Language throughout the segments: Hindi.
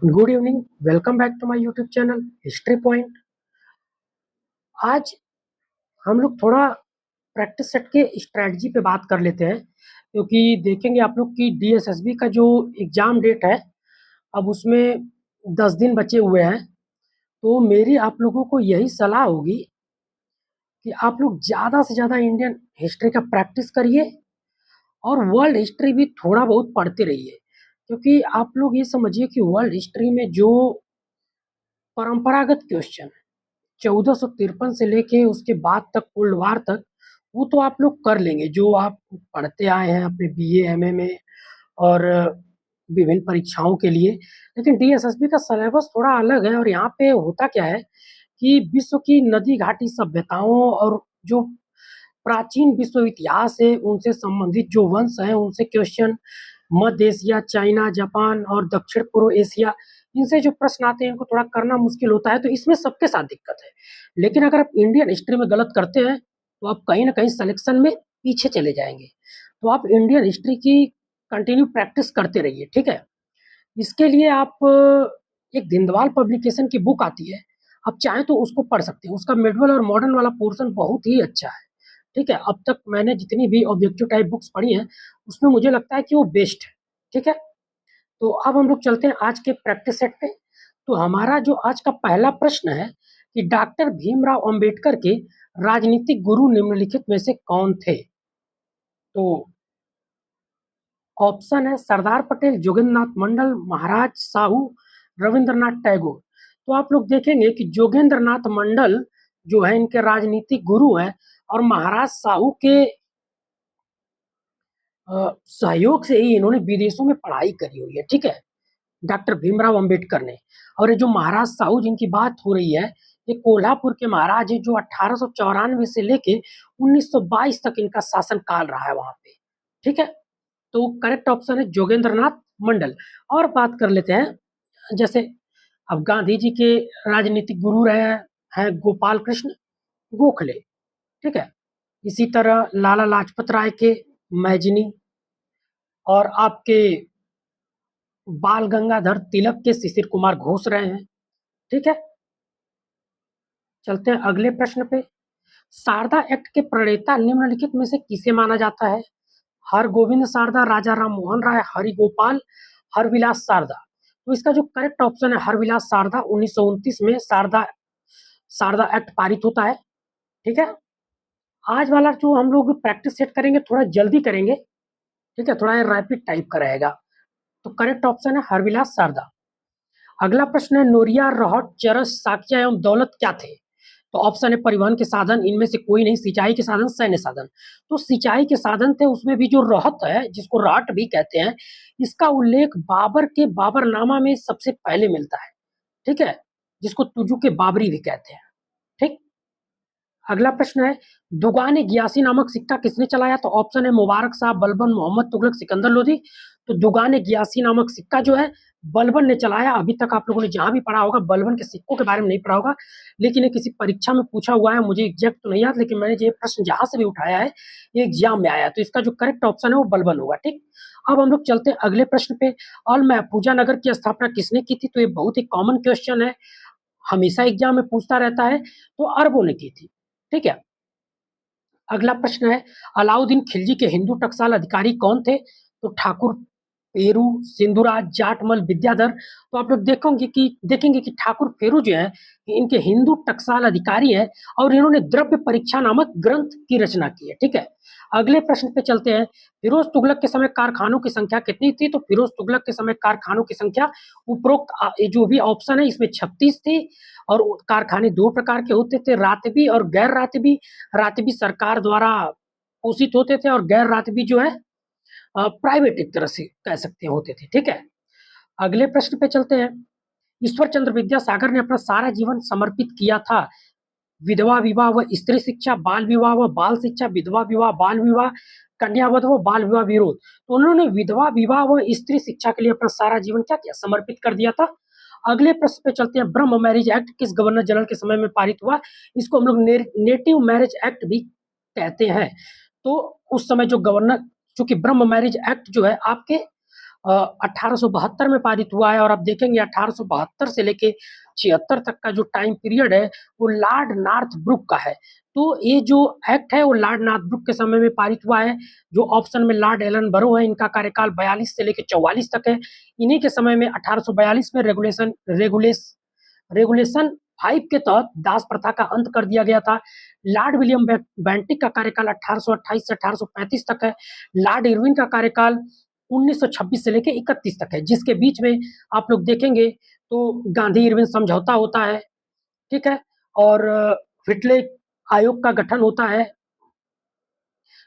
Good evening, welcome back to my YouTube channel history point. आज हम लोग थोड़ा प्रैक्टिस सेट के स्ट्रैटेजी पे बात कर लेते हैं, क्योंकि देखेंगे आप लोग की डीएसएसबी का जो एग्ज़ाम डेट है, अब उसमें 10 दिन बचे हुए हैं। तो मेरी आप लोगों को यही सलाह होगी कि आप लोग ज़्यादा से ज़्यादा इंडियन हिस्ट्री का प्रैक्टिस करिए और वर्ल्ड हिस्ट्री भी थोड़ा बहुत पढ़ते रहिए, क्योंकि आप लोग ये समझिए कि वर्ल्ड हिस्ट्री में जो परंपरागत क्वेश्चन 1453 से लेके उसके बाद तक कोल्ड वार तक, वो तो आप लोग कर लेंगे जो आप पढ़ते आए हैं अपने बीए एमए में और विभिन्न परीक्षाओं के लिए। लेकिन डीएसएसबी का सिलेबस थोड़ा अलग है और यहाँ पे होता क्या है कि विश्व की नदी घाटी सभ्यताओं और जो प्राचीन विश्व इतिहास है उनसे संबंधित जो वंश हैं उनसे क्वेश्चन, मध्य एशिया, चाइना, जापान और दक्षिण पूर्व एशिया, इनसे जो प्रश्न आते हैं इनको थोड़ा करना मुश्किल होता है, तो इसमें सबके साथ दिक्कत है। लेकिन अगर आप इंडियन हिस्ट्री में गलत करते हैं तो आप कहीं ना कहीं सिलेक्शन में पीछे चले जाएंगे। तो आप इंडियन हिस्ट्री की कंटिन्यू प्रैक्टिस करते रहिए, ठीक है। इसके लिए आप एक धिंदवाल पब्लिकेशन की बुक आती है, आप चाहें तो उसको पढ़ सकते हैं। उसका मिडवल और मॉडर्न वाला पोर्शन बहुत ही अच्छा है, ठीक है। अब तक मैंने जितनी भी ऑब्जेक्टिव टाइप बुक्स पढ़ी हैं उसमें मुझे लगता है कि वो बेस्ट है, ठीक है। तो अब हम लोग चलते हैं आज के प्रैक्टिस सेट पे। तो हमारा जो आज का पहला प्रश्न है कि डॉक्टर भीमराव अंबेडकर के राजनीतिक गुरु निम्नलिखित में से कौन थे। तो ऑप्शन है सरदार पटेल, जोगेंद्रनाथ मंडल, महाराज साहू, रविंद्रनाथ टैगोर। तो आप लोग देखेंगे कि जोगेंद्रनाथ मंडल जो है इनके राजनीतिक गुरु हैं और महाराज साहू के सहयोग से ही इन्होंने विदेशों में पढ़ाई करी हुई है, ठीक है, डॉक्टर भीमराव अंबेडकर ने। और ये जो महाराज साहू जिनकी बात हो रही है, ये कोल्हापुर के महाराज है जो 1894 से लेके 1922 तक इनका शासन काल रहा है वहां पे, ठीक है। तो करेक्ट ऑप्शन है जोगेंद्रनाथ मंडल। और बात कर लेते हैं, जैसे अब गांधी जी के राजनीतिक गुरु रहे हैं गोपाल कृष्ण गोखले, ठीक है। इसी तरह लाला लाजपत राय के मैजनी, और आपके बाल गंगाधर तिलक के शिशिर कुमार घोष रहे हैं, ठीक है। चलते हैं अगले प्रश्न पे। शारदा एक्ट के प्रणेता निम्नलिखित में से किसे माना जाता है। हरगोविंद शारदा, राजा राम मोहन राय, हरिगोपाल, हरविलास शारदा। तो इसका जो करेक्ट ऑप्शन है हरविलास शारदा। 1929 में शारदा शारदा एक्ट पारित होता है, ठीक है। आज वाला जो हम लोग प्रैक्टिस सेट करेंगे थोड़ा जल्दी करेंगे, ठीक है, थोड़ा रैपिड टाइप का रहेगा। तो करेक्ट ऑप्शन है हरविलास शारदा। अगला प्रश्न है नोरिया, रहट, चरस, साकिया एवं दौलत क्या थे। तो ऑप्शन है परिवहन के साधन, इनमें से कोई नहीं, सिंचाई के साधन, सैन्य साधन। तो सिंचाई के साधन थे, उसमें भी जो रहत है जिसको राट भी कहते हैं, इसका उल्लेख बाबर के बाबरनामा में सबसे पहले मिलता है, ठीक है, जिसको तुजु के बाबरी भी कहते हैं, ठीक। अगला प्रश्न है दुगान गियासी नामक सिक्का किसने चलाया। तो ऑप्शन है मुबारक शाह, बलबन, मोहम्मद तुगलक, सिकंदर लोधी। तो दुगान गियासी नामक सिक्का जो है बलबन ने चलाया। अभी तक आप लोगों ने जहां भी पढ़ा होगा बलबन के सिक्कों के बारे में नहीं पढ़ा होगा, लेकिन ये किसी परीक्षा में पूछा हुआ है, मुझे एग्जैक्ट तो नहीं याद, लेकिन मैंने ये प्रश्न जहां से भी उठाया है ये एग्जाम में आया, तो इसका जो करेक्ट ऑप्शन है वो बलबन होगा, ठीक। अब हम लोग चलते हैं अगले प्रश्न पे। और महफूजा नगर की स्थापना किसने की थी। तो ये बहुत ही कॉमन क्वेश्चन है, हमेशा एग्जाम में पूछता रहता है। तो अरबों ने की थी, ठीक है। अगला प्रश्न है अलाउद्दीन खिलजी के हिंदू टकसाल अधिकारी कौन थे। तो ठाकुर पेरू, सिंधुराज, जाटमल, विद्याधर। तो आप लोग देखेंगे कि ठाकुर पेरू जो है इनके हिंदू टकसाल अधिकारी हैं और इन्होंने द्रव्य परीक्षा नामक ग्रंथ की रचना की है, ठीक है। अगले प्रश्न पे चलते हैं। फिरोज तुगलक के समय कारखानों की संख्या कितनी थी। तो फिरोज तुगलक के समय कारखानों की संख्या उपरोक्त जो भी ऑप्शन है इसमें 36 थी। और कारखाने दो प्रकार के होते थे, रातबी और गैर रातबी। रातबी सरकार द्वारा पोषित होते थे और गैर रातबी जो है प्राइवेट एक तरह से कह सकते हैं होते थे, ठीक है। अगले प्रश्न पे चलते हैं। ईश्वर चंद्र विद्यासागर ने अपना सारा जीवन समर्पित किया था विधवा विवाह व स्त्री शिक्षा, बाल विवाह व बाल शिक्षा, विधवा विवाह, बाल विवाह, कन्यावध व बाल विवाह विरोध। तो उन्होंने विधवा विवाह व स्त्री शिक्षा के लिए अपना सारा जीवन क्या किया, समर्पित कर दिया था। अगले प्रश्न पे चलते हैं। ब्रह्म मैरिज एक्ट किस गवर्नर जनरल के समय में पारित हुआ। इसको हम लोग नेटिव मैरिज एक्ट भी कहते हैं। तो उस समय जो गवर्नर, चूंकि ब्रह्म मैरिज एक्ट जो है आपके 1872 में पारित हुआ है और आप देखेंगे 1872 से लेके 76 तक का जो टाइम पीरियड है वो लॉर्ड नॉर्थब्रुक का है। तो ये जो एक्ट है वो लॉर्ड नॉर्थब्रुक के समय में पारित हुआ है। जो ऑप्शन में लॉर्ड एलन बरो है, इनका कार्यकाल 42 से लेके 44 तक है। इन्हीं के समय में 1842 में रेगुलेशन 5 के तहत दास प्रथा का अंत कर दिया गया था। लॉर्ड विलियम बेंटिक का कार्यकाल 1828 से 1835 तक है। लॉर्ड इरविन का कार्यकाल 1926 से लेके 31 तक है, जिसके बीच में आप लोग देखेंगे तो गांधी इरविन समझौता होता है, ठीक है, और व्हिटले आयोग का गठन होता है,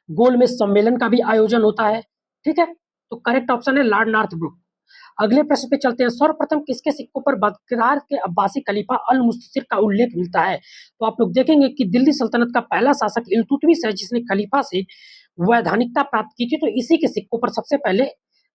गोलमेज सम्मेलन का भी आयोजन होता है, ठीक है। तो करेक्ट ऑप्शन है लॉर्ड नॉर्थब्रुक। अगले प्रश्न पे चलते हैं। सर्वप्रथम किसके सिक्कों पर बगदाद के अब्बासी खलीफा अल मुस्तसिर का उल्लेख मिलता है? तो आप लोग देखेंगे कि दिल्ली सल्तनत का पहला शासक इल्तुतमिश है, जिसने खलीफा से वैधानिकता प्राप्त की थी, तो इसी के सिक्कों पर सबसे पहले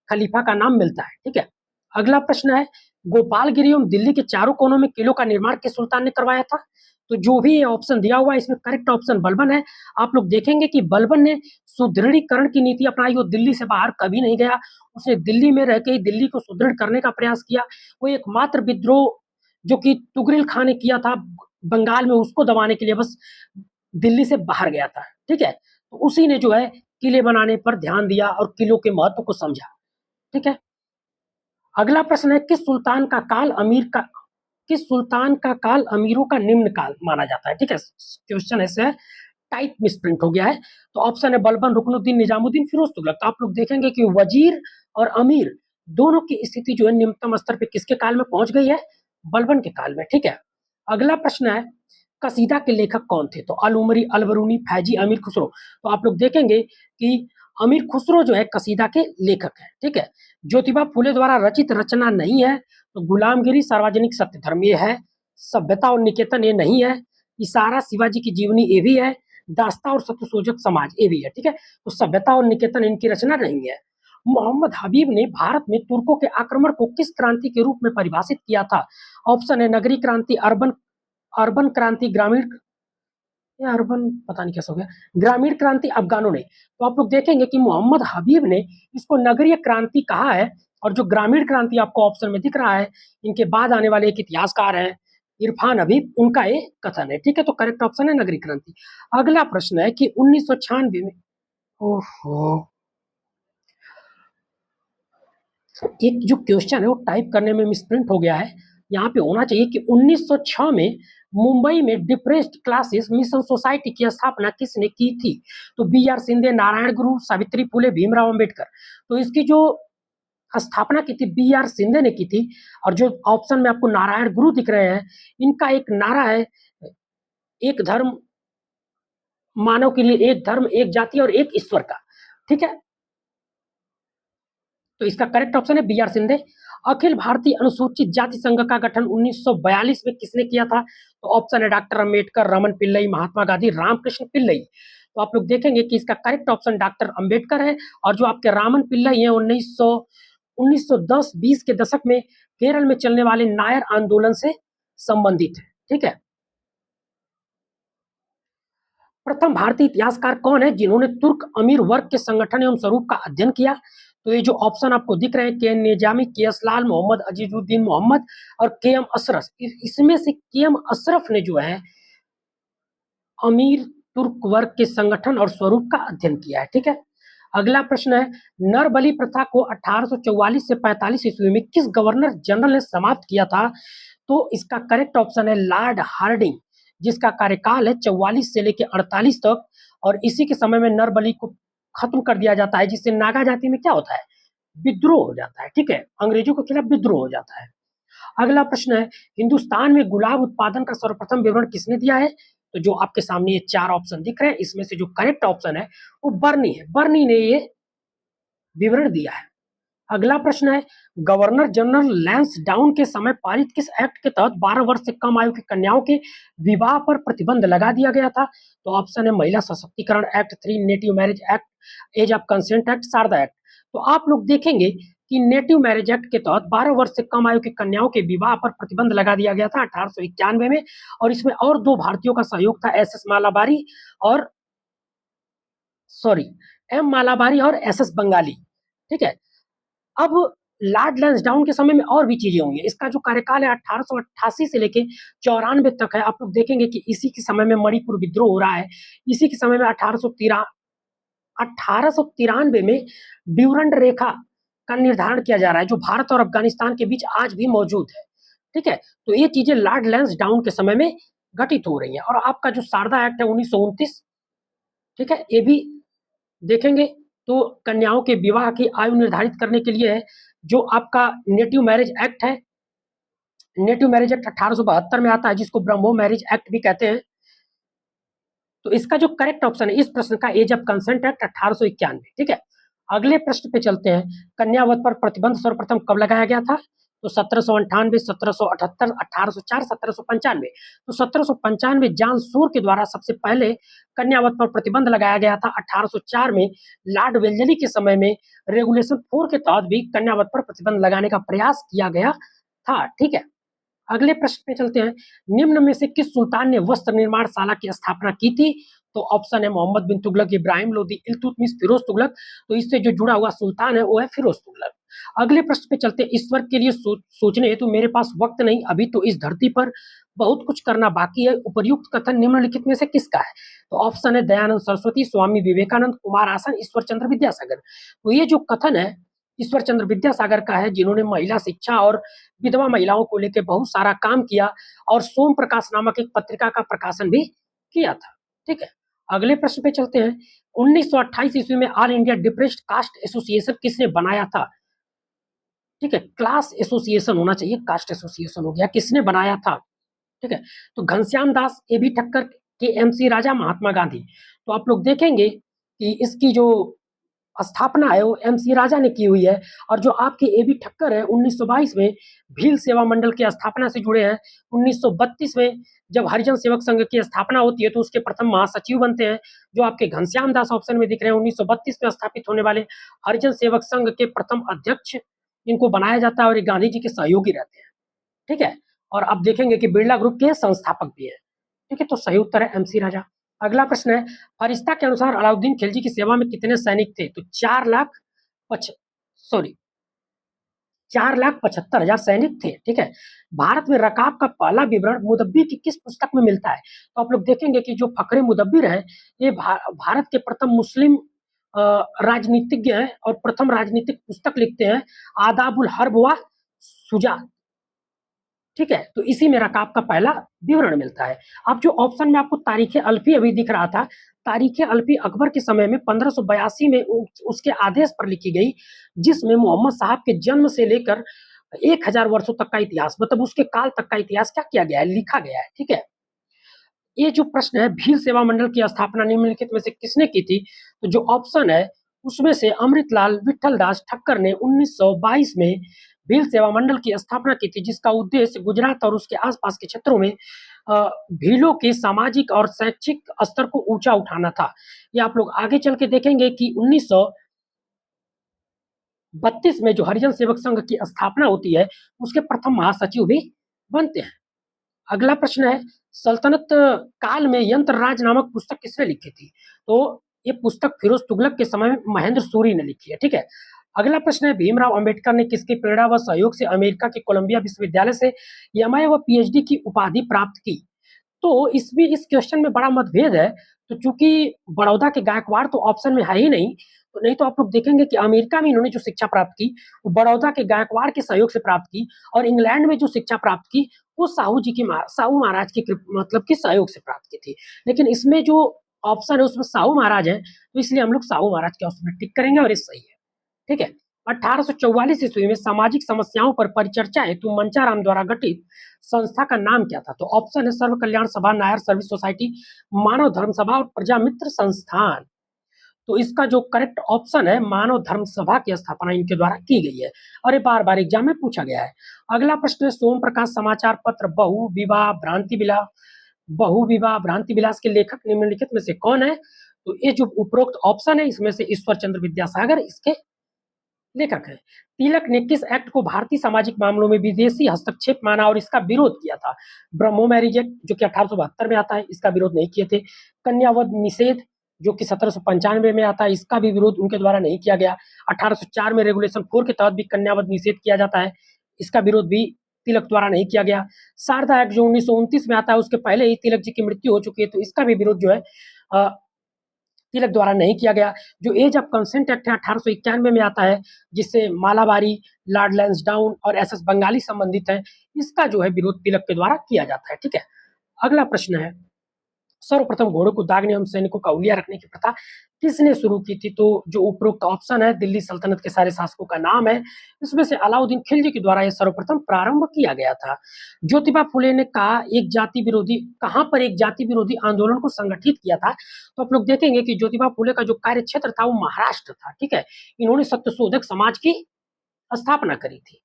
खलीफा का नाम मिलता है, ठीक है। अगला प्रश्न है, गोपालगिरी एवं दिल्ली के चारों कोनों में किलों का निर्माण किस सुल्तान ने करवाया था? तो जो भी ये ऑप्शन दिया हुआ है इसमें करेक्ट ऑप्शन बलबन है। आप लोग देखेंगे कि बलबन ने सुदृढ़ीकरण की नीति अपनाई, वो दिल्ली से बाहर कभी नहीं गया। उसने दिल्ली में रह के ही दिल्ली को सुदृढ़ करने का प्रयास किया। वो एकमात्र विद्रोह जो कि तुगरिल खां ने किया था बंगाल में, उसको दबाने के लिए बस दिल्ली से बाहर गया था, ठीक है। तो उसी ने जो है किले बनाने पर ध्यान दिया और किलों के महत्व को समझा, ठीक है। अगला प्रश्न है, किस सुल्तान का काल अमीरों का निम्न काल माना जाता है? ठीक है, क्वेश्चन ऐसे है, टाइप मिसप्रिंट हो गया है। तो ऑप्शन है बलबन, रुकनुद्दीन, निजामुद्दीन, फिरोज तुगलक। तो आप लोग देखेंगे कि वजीर और अमीर दोनों की स्थिति जो है निम्नतम स्तर पे किसके काल में पहुंच गई है? बलबन के काल में, ठीक है। अगला प्रश्न है, कसीदा के लेखक कौन थे? तो अल उमरी, अल बरूनी, फैजी, अमीर खुसरो। तो आप लोग देखेंगे कि अमीर खुसरो जो है कसीदा के लेखक है, ठीक है। ज्योतिबा फूले द्वारा रचित रचना नहीं है, तो गुलामगिरी, सार्वजनिक सत्य धर्म ये है। सभ्यता और निकेतन ये नहीं है। इशारा, शिवाजी की जीवनी ये भी है। दास्ता और सत्यशोधक समाज ये भी है, ठीक है। तो सभ्यता और निकेतन इनकी रचना नहीं है। मोहम्मद हबीब ने भारत में तुर्कों के आक्रमण को किस क्रांति के रूप में परिभाषित किया था? ऑप्शन है नगरी क्रांति, अर्बन अर्बन क्रांति, ग्रामीण या अर्बन, पता नहीं कैसा हो गया, ग्रामीण क्रांति अफगानों ने। तो आप लोग देखेंगे कि मोहम्मद हबीब ने इसको नगरीय क्रांति कहा है, और जो ग्रामीण क्रांति आपको ऑप्शन में दिख रहा है, इनके बाद आने वाले एक इतिहासकार हैं इरफान हबीब, उनका ये कथन है, ठीक है। तो करेक्ट ऑप्शन है नगरीय क्रांति। अगला प्रश्न है कि 1996 में, ओहो, एक जो क्वेश्चन है वो टाइप करने में मिसप्रिंट हो गया है। यहाँ पे होना चाहिए कि 1906 में मुंबई में डिप्रेस्ड क्लासेस मिशन सोसाइटी की स्थापना किसने की थी? तो बी आर सिंधे, नारायण गुरु, सावित्री फुले, भीमराव अंबेडकर। तो इसकी जो स्थापना की थी बी आर सिंधे ने की थी। और जो ऑप्शन में आपको नारायण गुरु दिख रहे हैं, इनका एक नारा है, एक धर्म, मानव के लिए एक धर्म, एक जाति और एक ईश्वर का, ठीक है। तो इसका करेक्ट ऑप्शन है बी आर सिंधे। अखिल भारतीय अनुसूचित जाति संघ का गठन 1942 में किसने किया था? तो ऑप्शन है डॉक्टर अंबेडकर, रमन पिल्लई, महात्मा गांधी, रामकृष्ण पिल्लई। तो आप लोग देखेंगे कि इसका करेक्ट ऑप्शन डॉक्टर अंबेडकर है। और जो आपके रामन पिल्लई है 1910-20 के दशक में केरल में चलने वाले नायर आंदोलन से संबंधित है, ठीक है। प्रथम भारतीय इतिहासकार कौन है जिन्होंने तुर्क अमीर वर्ग के संगठन एवं स्वरूप का अध्ययन किया? तो ये जो ऑप्शन आपको दिख रहे हैं, के एन निजामी, के एस लाल, मोहम्मद अजीजुद्दीन मोहम्मद और के एम अशरफ, इसमें से के एम अशरफ ने जो है अमीर तुर्क वर्ग के संगठन और स्वरूप का अध्ययन किया है, ठीक है। अगला प्रश्न है, नरबली प्रथा को 1844 से 45 ईस्वी में किस गवर्नर जनरल ने समाप्त किया था? तो इसका करेक्ट ऑप्शन है लॉर्ड हार्डिंग, जिसका कार्यकाल है 44 से लेकर 48 तक। और इसी के समय में नरबली को खत्म कर दिया जाता है, जिससे नागा जाति में क्या होता है? विद्रोह हो जाता है, ठीक है, अंग्रेजों के खिलाफ विद्रोह हो जाता है। अगला प्रश्न है, हिंदुस्तान में गुलाब उत्पादन का सर्वप्रथम विवरण किसने दिया है? तो जो आपके सामने ये 4 ऑप्शन दिख रहे हैं, इसमें से जो करेक्ट ऑप्शन है वो बर्नी है। बर्नी ने ये विवरण दिया है। अगला प्रश्न है, गवर्नर जनरल लैंसडाउन के समय पारित किस एक्ट के तहत 12 वर्ष से कम आयु की कन्याओं के विवाह पर प्रतिबंध लगा दिया गया था? तो ऑप्शन है महिला सशक्तिकरण act 3, native marriage act, age of consent act, Sharda act. तो आप लोग देखेंगे कि नेटिव मैरिज एक्ट के तहत 12 वर्ष से कम आयु की कन्याओं के विवाह पर प्रतिबंध लगा दिया गया था 1891 में। और इसमें और 2 भारतीयों का सहयोग था, एस एस मालाबारी और सॉरी एम मालाबारी और एस एस बंगाली, ठीक है। अब लॉर्ड लैंसडाउन के समय में और भी चीजें हुई हैं। इसका जो कार्यकाल है 1888 से लेके 94 तक है। आप लोग देखेंगे कि इसी के समय में मणिपुर विद्रोह हो रहा है। इसी के समय में 1893 में ड्यूरंड रेखा का निर्धारण किया जा रहा है, जो भारत और अफगानिस्तान के बीच आज भी मौजूद है। ठीक है, तो ये चीजें लॉर्ड लैंसडाउन के समय में घटित हो रही हैं। और आपका जो शारदा एक्ट है 1929, ठीक है, ये भी देखेंगे तो कन्याओं के विवाह की आयु निर्धारित करने के लिए है। जो आपका नेटिव मैरिज एक्ट है, नेटिव मैरिज एक्ट 1872 में आता है, जिसको ब्रह्मो मैरिज एक्ट भी कहते हैं। तो इसका जो करेक्ट ऑप्शन है इस प्रश्न का, एज ऑफ कंसेंट एक्ट 1891। ठीक है, अगले प्रश्न पे चलते हैं। कन्यावध पर प्रतिबंध सर्वप्रथम कब लगाया गया था? तो 1798, 1778, 1804, 1795। तो 1795 जान-सूर के द्वारा सबसे पहले कन्यावध पर प्रतिबंध लगाया गया था। 1804 में लॉर्ड वेल्लेली के समय में रेगुलेशन 4 के तहत भी कन्यावध पर प्रतिबंध लगाने का प्रयास किया गया था। ठीक है, अगले प्रश्न पे चलते हैं। निम्न में से किस सुल्तान ने वस्त्र निर्माणशाला की स्थापना की थी? तो ऑप्शन है मोहम्मद बिन तुगलक, इब्राहिम लोदी, इल्तुतमिश, फिरोज तुगलक। तो इससे जो जुड़ा हुआ सुल्तान है वो है फिरोज तुगलक। अगले प्रश्न पे चलते हैं। ईश्वर के लिए सोचने हेतु मेरे पास वक्त नहीं, अभी तो इस धरती पर बहुत कुछ करना बाकी है। उपर्युक्त कथन निम्नलिखित में से किसका है? तो ऑप्शन है दयानंद सरस्वती, स्वामी विवेकानंद, कुमार आसन, ईश्वर चंद्र विद्यासागर। तो ये जो कथन है ईश्वर चंद्र विद्यासागर का है, जिन्होंने महिला शिक्षा और विधवा महिलाओं को लेकर बहुत सारा काम किया और सोम प्रकाश नामक एक पत्रिका का प्रकाशन भी किया था। ठीक है, अगले प्रश्न पे चलते हैं। 1928 ईस्वी में All India Depressed Caste Association किसने बनाया था? ठीक है, क्लास एसोसिएशन होना चाहिए, कास्ट एसोसिएशन हो गया। किसने बनाया था? ठीक है, तो घनश्याम दास, ए बी ठक्कर, के एम सी राजा, महात्मा गांधी। तो आप लोग देखेंगे कि इसकी जो स्थापना है वो एमसी राजा ने की हुई है। और जो आपके ए बी ठक्कर है 1922 में भील सेवा मंडल की स्थापना से जुड़े हैं। 1932 में जब हरिजन सेवक संघ की स्थापना होती है तो उसके प्रथम महासचिव बनते हैं, जो आपके घनश्याम दास ऑप्शन में दिख रहे हैं। 1932 में स्थापित होने वाले हरिजन सेवक संघ के प्रथम अध्यक्ष इनको बनाया जाता है और ये गांधी जी के सहयोगी रहते हैं। ठीक है, और आप देखेंगे कि बिरला ग्रुप के संस्थापक भी है। ठीक है, तो सही उत्तर है एमसी राजा। अगला प्रश्न है। फरिश्ता के अनुसार अलाउद्दीन खिलजी की सेवा में कितने सैनिक थे? तो 4,75,000 सैनिक थे। ठीक है, भारत में रकाब का पहला विवरण मुदब्बिर की किस पुस्तक में मिलता है? तो आप लोग देखेंगे कि जो फखरे मुदब्बिर है ये भारत के प्रथम मुस्लिम राजनीतिज्ञ हैं और प्रथम राजनीतिक पुस्तक लिखते हैं, आदाबुल हर्ब व शुजा। ठीक है, तो इसी में रकाब का पहला विवरण मिलता है। अब जो ऑप्शन में आपको तारीखे अलफी अभी दिख रहा था, तारीखे अलफी अकबर के समय में 1582 में उसके आदेश पर लिखी गई, जिसमें मोहम्मद साहब के जन्म से लेकर 1000 वर्षों तक का इतिहास, मतलब उसके काल तक का इतिहास क्या किया गया है, लिखा गया है। ठीक है, ये जो प्रश्न है भील सेवा मंडल की स्थापना निम्नलिखित में से किसने की थी? तो जो ऑप्शन है उसमें से अमृतलाल विठल दास ठक्कर ने 1922 में भील सेवा मंडल की स्थापना की थी, जिसका उद्देश्य गुजरात और उसके आसपास के क्षेत्रों में भीलों के सामाजिक और शैक्षिक स्तर को ऊंचा उठाना था। ये आप लोग आगे चल के देखेंगे कि 1932 में जो हरिजन सेवक संघ की स्थापना होती है उसके प्रथम महासचिव भी बनते हैं। अगला प्रश्न है। सल्तनत काल में यंत्र राज नामक पुस्तक किसने लिखी थी? तो ये पुस्तक फिरोज तुगलक के समय में महेंद्र सूरी ने लिखी है। ठीक है, अगला प्रश्न है। भीमराव अंबेडकर ने किसकी प्रेरणा व सहयोग से अमेरिका के कोलंबिया विश्वविद्यालय से एमए व पीएचडी की उपाधि प्राप्त की? तो इसमें इस क्वेश्चन में बड़ा मतभेद है। तो चूंकि बड़ौदा के गायकवाड़ तो ऑप्शन में है ही नहीं, तो नहीं तो आप लोग देखेंगे कि अमेरिका में इन्होंने जो शिक्षा प्राप्त की वो बड़ौदा के गायकवाड़ के सहयोग से प्राप्त की, और इंग्लैंड में जो शिक्षा प्राप्त की वो साहू महाराज की मतलब कि सहयोग से प्राप्त की थी। लेकिन इसमें जो ऑप्शन है उसमें साहू महाराज है, तो इसलिए हम लोग साहू महाराज के ऑप्शन में टिक करेंगे और ये सही है। ठीक है, 1844 ईस्वी में सामाजिक समस्याओं पर परिचर्चा हेतु मंचाराम द्वारा गठित संस्था का नाम क्या था? तो ऑप्शन है सर्व कल्याण सभा, नायर सर्विस सोसाइटी, मानव धर्म सभा और प्रजामित्र संस्थान। तो इसका जो करेक्ट ऑप्शन है मानव धर्म सभा की स्थापना इनके द्वारा की गई है, और ये बार बार एग्जाम में पूछा गया है। अगला प्रश्न है। सोम प्रकाश समाचार पत्र बहु विवाह भ्रांति विलास के लेखक निम्नलिखित में से कौन है? तो ये जो उपरोक्त ऑप्शन है इसमें से ईश्वर चंद्र विद्यासागर इसके लेखक है। तिलक ने किस एक्ट को भारतीय सामाजिक मामलों में विदेशी हस्तक्षेप माना और इसका विरोध किया था? ब्रह्मो मैरिज एक्ट जो कि 1872 में आता है, इसका विरोध नहीं किए थे। कन्यावध निषेध जो कि 1795 में आता है, इसका भी विरोध उनके द्वारा नहीं किया गया। 1804 में रेगुलेशन 4 के तहत भी कन्यावध निषेध किया जाता है, इसका विरोध भी तिलक द्वारा नहीं किया गया। शारदा एक्ट जो 1929 में आता है, उसके पहले ही तिलक जी की मृत्यु हो चुकी है, तो इसका भी विरोध जो है तिलक द्वारा नहीं किया गया। जो एज ऑफ कंसेंट एक्ट है 1891 में आता है, जिससे मालाबारी, लॉर्ड लैंसडाउन और एसएस बंगाली संबंधित है, इसका जो है विरोध तिलक के द्वारा किया जाता है। ठीक है, अगला प्रश्न है, सर्वप्रथम घोड़ों को दागने एवं सैनिकों का उलिया रखने की प्रथा किसने शुरू की थी? तो जो उपरोक्त ऑप्शन है दिल्ली सल्तनत के सारे शासकों का नाम है, इसमें से अलाउद्दीन खिलजी के द्वारा यह सर्वप्रथम प्रारंभ किया गया था। ज्योतिबा फुले ने कहाँ पर एक जाति विरोधी आंदोलन को संगठित किया था? तो आप लोग देखेंगे कि ज्योतिबा फुले का जो कार्य क्षेत्र था वो महाराष्ट्र था। ठीक है, इन्होंने सत्यशोधक समाज की स्थापना करी थी।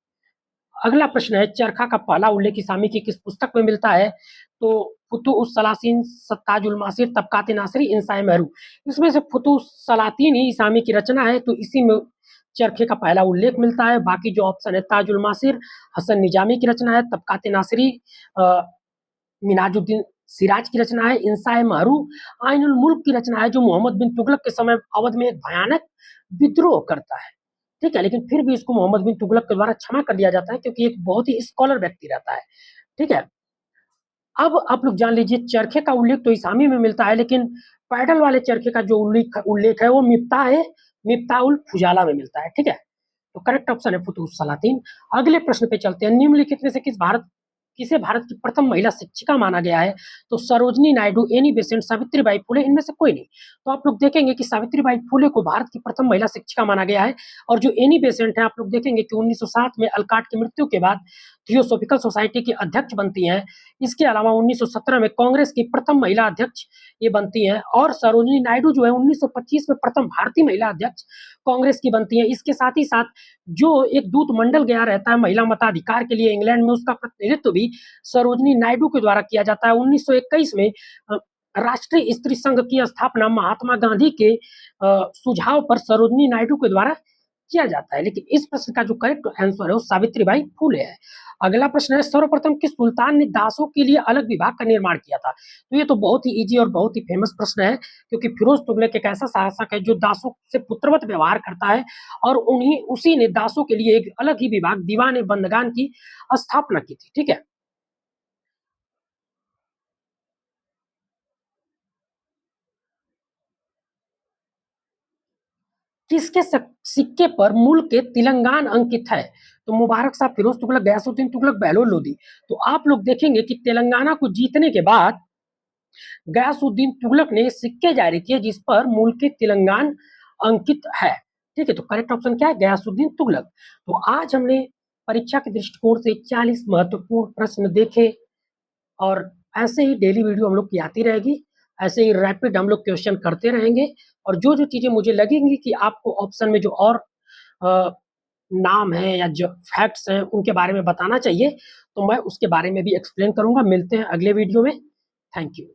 अगला प्रश्न है, चरखा का पहला उल्लेख इसामी की किस पुस्तक में मिलता है? तो फुतुह सलासीन, ताजुल मासिर, तबकात नासिरी, इंसाए महरू। इसमें से फुतुह सलातीन ही इसामी की रचना है, तो इसी में चरखे का पहला उल्लेख मिलता है। बाकी जो ऑप्शन है, ताजुल मासिर हसन निजामी की रचना है, तबकात नासिरी मिनाजुद्दीन सिराज की रचना है, इंसाए महरू आइनुल मुल्क की रचना है, जो मोहम्मद बिन तुगलक के समय अवध में एक भयानक विद्रोह करता है। ठीक है, लेकिन फिर भी इसको मोहम्मद बिन तुगलक के द्वारा क्षमा कर दिया जाता है, क्योंकि एक बहुत ही स्कॉलर व्यक्ति रहता है। ठीक है, अब आप लोग जान लीजिए, चरखे का उल्लेख तो इसामी में मिलता है, लेकिन पैडल वाले चरखे का जो उल्लेख है वो मिफ्ताहुल फुजाला में मिलता है। ठीक है, तो करेक्ट ऑप्शन है फुतुह सलातीन। अगले प्रश्न पे चलते हैं, निम्नलिखित में से किसे भारत की प्रथम महिला शिक्षिका माना गया है? तो सरोजनी नायडू, एनी बेसेंट, सावित्रीबाई फुले, इनमें से कोई नहीं। तो आप लोग देखेंगे कि सावित्रीबाई फुले को भारत की प्रथम महिला शिक्षिका माना गया है। और जो एनी बेसेंट है, आप लोग देखेंगे कि 1907 में अल्काट की मृत्यु के बाद थियोसॉफिकल सोसाइटी की अध्यक्ष बनती हैं। इसके अलावा 1917 में कांग्रेस की प्रथम महिला अध्यक्ष ये बनती हैं, और सरोजनी नायडू जो है 1925 में प्रथम भारतीय महिला अध्यक्ष कांग्रेस की बनती है। इसके साथ ही साथ जो एक दूत मंडल गया रहता है महिला मताधिकार के लिए इंग्लैंड में, उसका प्रतिनिधित्व भी सरोजनी नायडू के द्वारा किया जाता है। 1921 में राष्ट्रीय स्त्री संघ की स्थापना महात्मा गांधी के सुझाव पर सरोजनी नायडू के द्वारा किया जाता है। लेकिन इस प्रश्न का जो करेक्ट आंसर है वो सावित्रीबाई फुले है। अगला प्रश्न है, सर्वप्रथम किस सुल्तान ने दासों के लिए अलग विभाग का निर्माण किया था? तो ये तो बहुत ही इजी और बहुत ही फेमस प्रश्न है, क्योंकि फिरोज तुगलक एक ऐसा शासक है जो दासों से पुत्रवत व्यवहार करता है, और उसी ने दासों के लिए एक अलग ही विभाग दीवान बंदगान की स्थापना की थी। ठीक है, किसके सिक्के पर मुल्क के तिलंगान अंकित है? तो मुबारक शाह, फिरोज तुगलक, गयासुद्दीन तुगलक, बहलोल लोदी। तो आप लोग देखेंगे कि तेलंगाना को जीतने के बाद गयासुद्दीन तुगलक ने सिक्के जारी किए जिस पर मुल्क के तिलंगान अंकित है। ठीक है, तो करेक्ट ऑप्शन क्या है? गयासुद्दीन तुगलक। तो आज हमने परीक्षा के दृष्टिकोण से 40 महत्वपूर्ण प्रश्न देखे, और ऐसे ही डेली वीडियो हम लोग की आती रहेगी, ऐसे ही रैपिड हम लोग क्वेश्चन करते रहेंगे। और जो जो चीजें मुझे लगेंगी कि आपको ऑप्शन में जो और अ, नाम है या जो फैक्ट्स हैं उनके बारे में बताना चाहिए, तो मैं उसके बारे में भी एक्सप्लेन करूंगा। मिलते हैं अगले वीडियो में। Thank you.